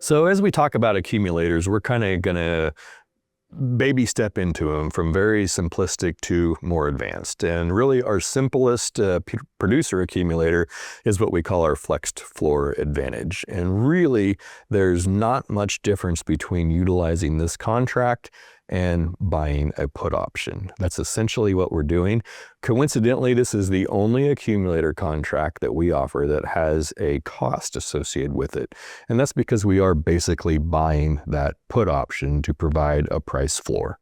So as we talk about accumulators, we're kind of going to baby step into them from very simplistic to more advanced. And really our simplest producer accumulator is what we call our flexed floor advantage. And really there's not much difference between utilizing this contract and buying a put option. That's essentially what we're doing. Coincidentally, this is the only accumulator contract that we offer that has a cost associated with it. And that's because we are basically buying that put option to provide a price floor.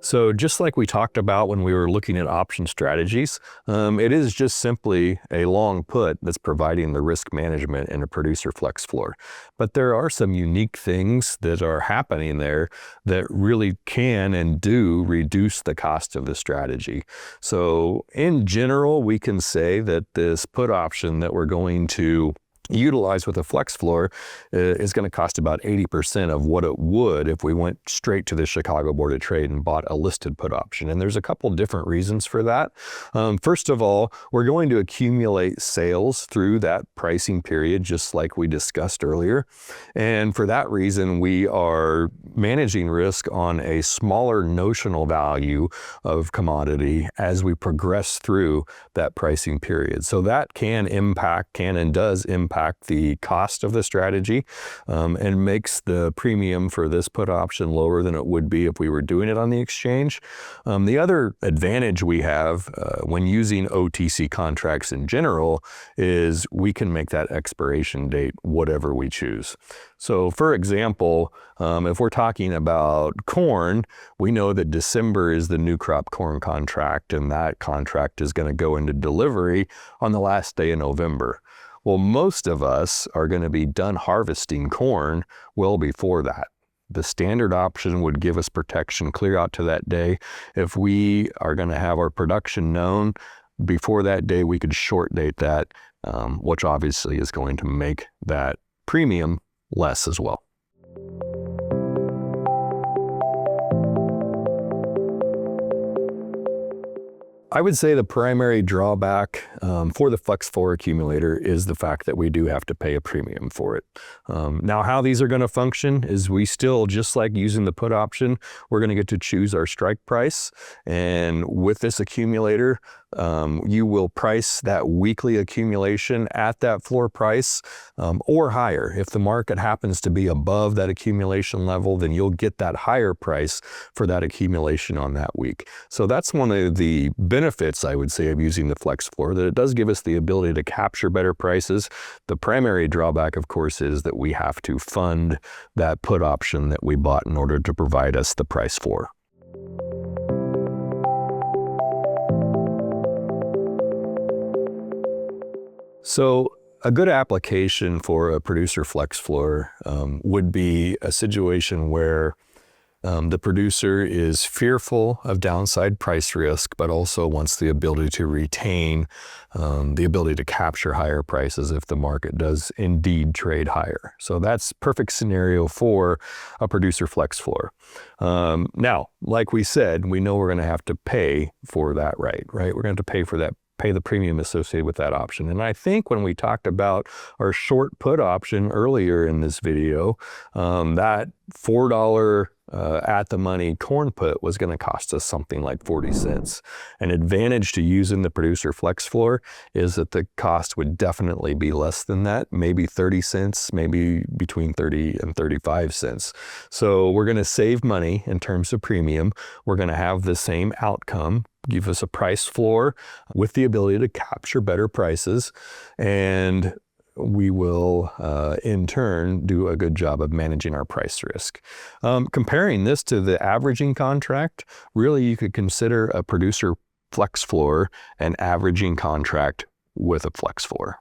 So just like we talked about when we were looking at option strategies, it is just simply a long put that's providing the risk management in a producer flex floor. But there are some unique things that are happening there that really can and do reduce the cost of the strategy. So in general, we can say that this put option that we're going to utilize with a flex floor is going to cost about 80% of what it would if we went straight to the Chicago Board of Trade and bought a listed put option. And there's a couple different reasons for that. First of all, we're going to accumulate sales through that pricing period, just like we discussed earlier. And for that reason, we are managing risk on a smaller notional value of commodity as we progress through that pricing period. So that can and does impact the cost of the strategy and makes the premium for this put option lower than it would be if we were doing it on the exchange. The other advantage we have when using OTC contracts in general is we can make that expiration date whatever we choose. So for example, if we're talking about corn, we know that December is the new crop corn contract, and that contract is going to go into delivery on the last day of November. Well, most of us are going to be done harvesting corn well before that. The standard option would give us protection clear out to that day. If we are going to have our production known before that day, we could short date that, which obviously is going to make that premium less as well. I would say the primary drawback for the flex floor accumulator is the fact that we do have to pay a premium for it. Now, how these are going to function is we still, just like using the put option, we're going to get to choose our strike price. And with this accumulator, you will price that weekly accumulation at that floor price or higher. If the market happens to be above that accumulation level, then you'll get that higher price for that accumulation on that week. So that's one of the benefits, I would say, of using the flex floor, that it does give us the ability to capture better prices. The primary drawback, of course, is that we have to fund that put option that we bought in order to provide us the price floor. So a good application for a producer flex floor would be a situation where the producer is fearful of downside price risk, but also wants the ability to retain the ability to capture higher prices if the market does indeed trade higher. So that's perfect scenario for a producer flex floor. Now, like we said, we know we're going to have to pay for that, right? We're going to have to pay for that, pay the premium associated with that option. And I think when we talked about our short put option earlier in this video, that $4 at the money corn put was going to cost us something like 40 cents. An advantage to using the producer flex floor is that the cost would definitely be less than that, maybe 30 cents, maybe between 30 and 35 cents. So we're going to save money in terms of premium. We're going to have the same outcome, give us a price floor with the ability to capture better prices, and we will in turn do a good job of managing our price risk. Comparing this to the averaging contract, really you could consider a producer flex floor an averaging contract with a flex floor.